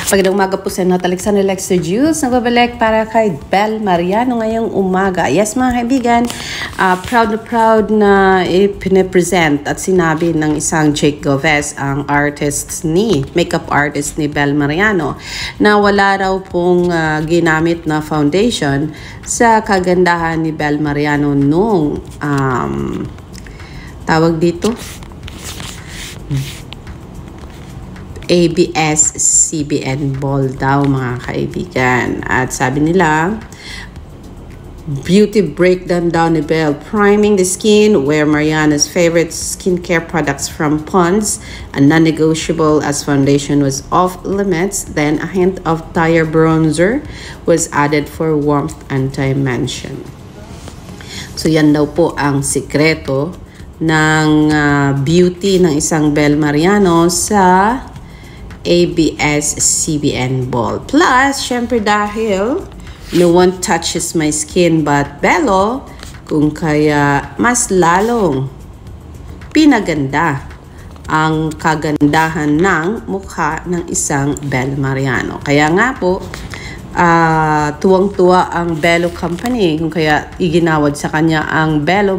Magandang umaga po sa inyo. Alexander Lexter Jules. Nagbabalik para kay Bel Mariano ngayong umaga. Yes mga kaibigan, proud na ipine-present at sinabi ng isang Jake Goves, ang makeup artist ni Bel Mariano, na wala raw pong ginamit na foundation sa kagandahan ni Bel Mariano nung tawag dito ABS-CBN ball daw mga kaibigan. At sabi nila, beauty breakdown daw ni Bel, priming the skin, wear Mariano's favorite skincare products from Pond's, a non-negotiable as foundation was off limits, then a hint of tire bronzer was added for warmth anti-mention. So yan daw po ang sikreto ng beauty ng isang Bel Mariano sa ABS-CBN ball. Plus, syempre dahil no one touches my skin but Bello, kung kaya mas lalong pinaganda ang kagandahan ng mukha ng isang Bel Mariano. Kaya nga po, tuwang-tuwa ang Bello Company kung kaya iginawad sa kanya ang Bel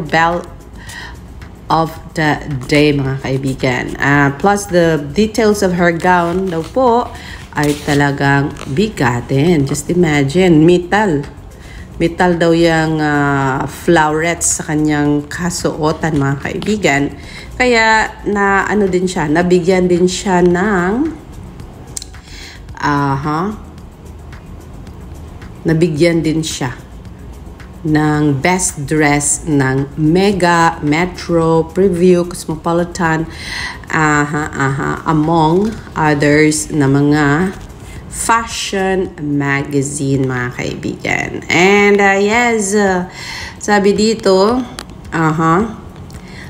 of the day mga kaibigan. Plus the details of her gown daw po ay talagang bigatin. Just imagine, metal daw yung floweret sa kanyang kasuotan mga kaibigan. Kaya nabigyan din siya ng nabigyan din siya ng best dress ng Mega, Metro, Preview, Cosmopolitan, among others na mga fashion magazine mga kaibigan. And yes, sabi dito,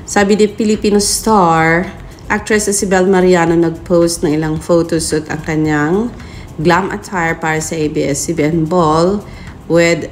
sabi di Filipino star, actress si Bel Mariano nag-post ng ilang photoshoot ang kanyang glam attire para sa ABS-CBN ball with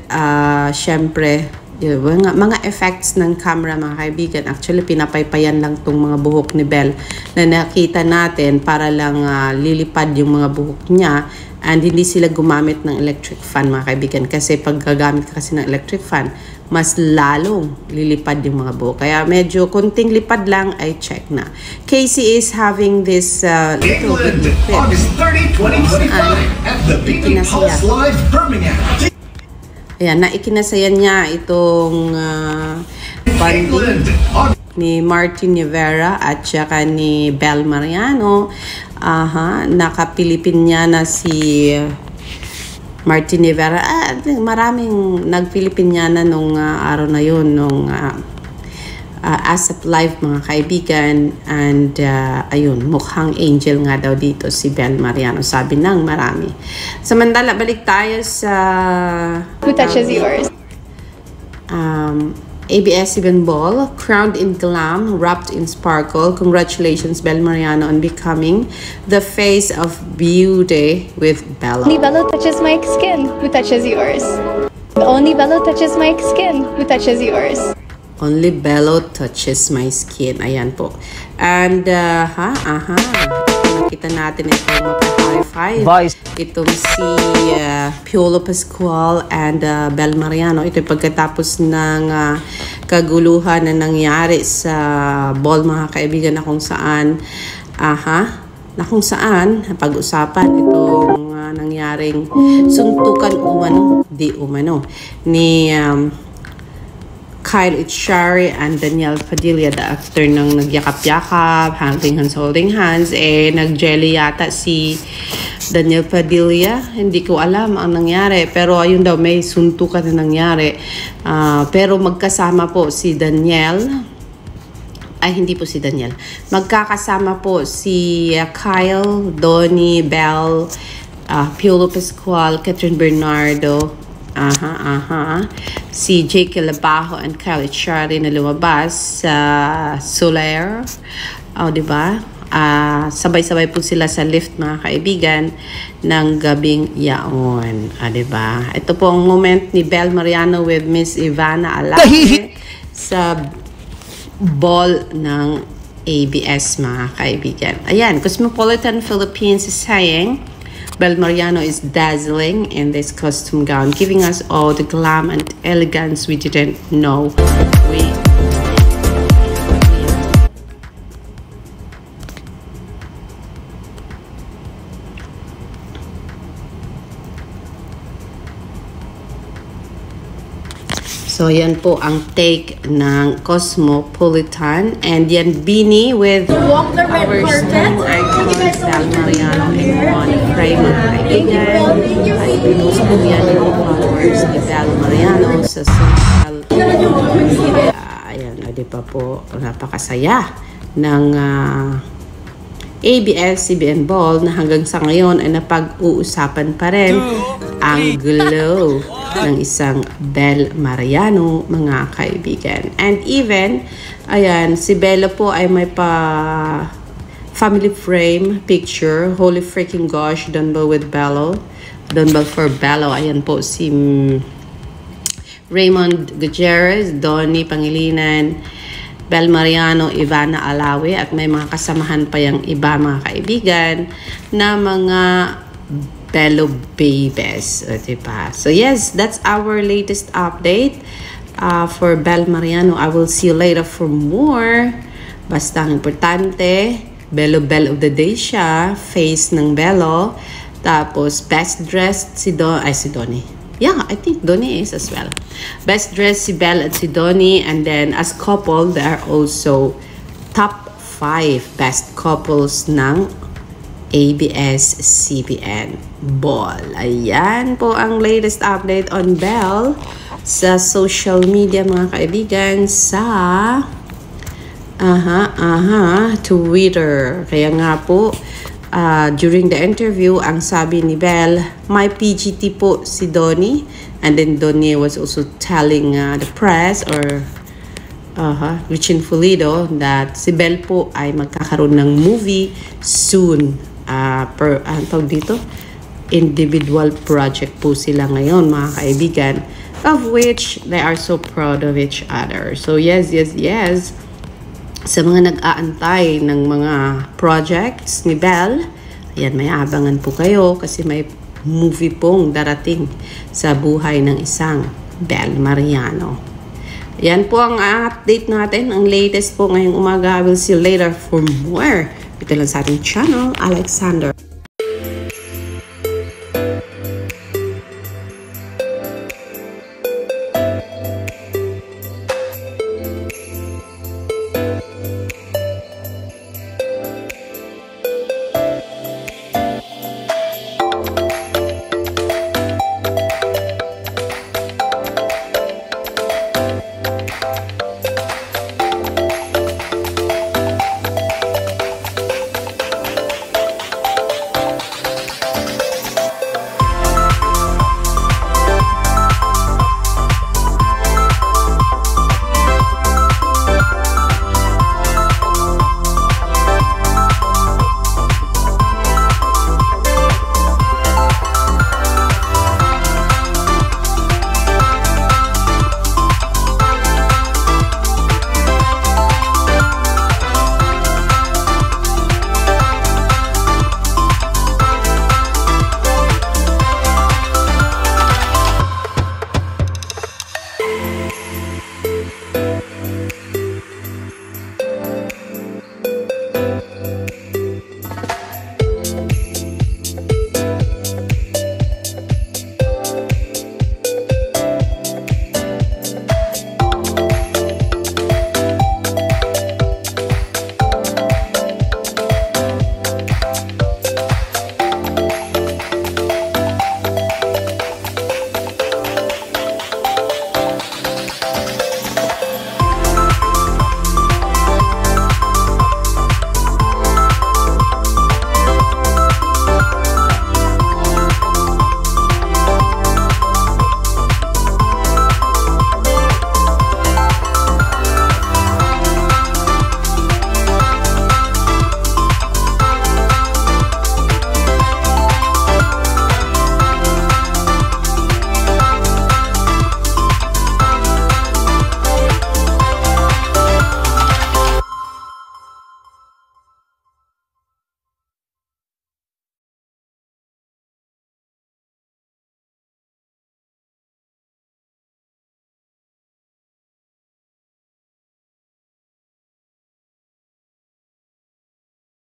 syempre mga effects ng camera mga kaibigan. Actually pinapaypayan lang tong mga buhok ni Bel na nakita natin para lang lilipad yung mga buhok niya, and hindi sila gumamit ng electric fan mga kaibigan, kasi pag gagamit kasi ng electric fan mas lalong lilipad yung mga buhok. Kaya medyo kunting lipad lang ay check na. Casey is having this little video clip. August 30, 2025 at the Beacon Pulse Live Birmingham. Ayan, naikinasaya niya itong bonding ni Martin Rivera at saka ni Bel Mariano. Naka-Pilipin niya na si Martin Rivera. Maraming nag-Pilipin niya na nung araw na yun, nung ASAP Live mga kaibigan. And ayun, mukhang angel nga daw dito si Bel Mariano, sabi ng marami. Samantala, balik tayo sa Who Touches Yours? ABS-CBN ball, crowned in glam, wrapped in sparkle. Congratulations Bel Mariano on becoming the face of beauty with Bello. Only Bello touches my skin. Who touches yours? Only Bello touches my skin. Who touches yours? Only Bello touches my skin. Ayan po. And, nakita natin itong maka-high five. Itong si Piolo Pascual and Bel Mariano. Ito pagkatapos ng kaguluhan na nangyari sa ball mga kaibigan, na kung saan, pag-usapan itong nangyaring suntukan di umano ni Kyle Echari and Daniel Padilla, the actor, ng nagyakap-yakap, holding hands, nag-jelly yata si Daniel Padilla. Hindi ko alam ang nangyari, pero ayun daw, may suntukan na nangyari. Pero magkasama po si Daniel, hindi po si Daniel. Magkakasama po si Kyle, Donnie, Bel, Piolo Pascual, Catherine Bernardo, si Jake Labajo and Kyle Echari na lumabas sa Soler. Diba? Sabay-sabay po sila sa lift mga kaibigan ng gabing yaon. Diba? Ito po ang moment ni Bel Mariano with Miss Ivana Alaque sa ball ng ABS mga kaibigan. Ayan, Cosmopolitan Philippines is saying, Bel Mariano is dazzling in this costume gown, giving us all the glam and elegance we didn't know we So, yan po ang take ng Cosmopolitan. And yan, Beanie with our snow icons, Bel Mariano in one frame ng kaibigan. Ay, pinost po yan yung followers ni Bel Mariano sa social media. Ayan, di pa po napakasaya ng ABS-CBN Ball na hanggang sa ngayon ay napag-uusapan pa rin ang glow ng isang Bel Mariano, mga kaibigan. And even, ayan, si Bella po ay may pa family frame picture. Holy freaking gosh, Donbell with Bello. Donbell for Bello. Ayan po si Raymond Gutierrez, Donnie Pangilinan, Bel Mariano, Ivana Alawi, at may mga kasamahan pa yung iba, mga kaibigan, na mga Bello babies, diba? So yes, that's our latest update for Bel Mariano. I will see you later for more. Basta ang importante, Bello Bell of the Day siya, face ng Bello. Tapos best dressed si Donnie. Yeah, I think Donnie is as well. Best dressed si Bel at si Donnie, and then as couple, they are also top 5 best couples ng ABS-CBN Ball. Ayan po ang latest update on Bel sa social media, mga kaibigan, sa Twitter. Kaya nga po, during the interview, ang sabi ni Bel, may PGT po si Donnie, and then Donnie was also telling the press or Richin Fulido that si Bel po ay magkakaroon ng movie soon. Tawag dito, individual project po sila ngayon, mga kaibigan, of which they are so proud of each other. So yes, sa mga nag-aantay ng mga projects ni Bel, ayan, may abangan po kayo kasi may movie pong darating sa buhay ng isang Bel Mariano. Yan po ang update natin, ang latest po ngayong umaga. I will see you later for more. Ito lang sa ating channel, Alexander.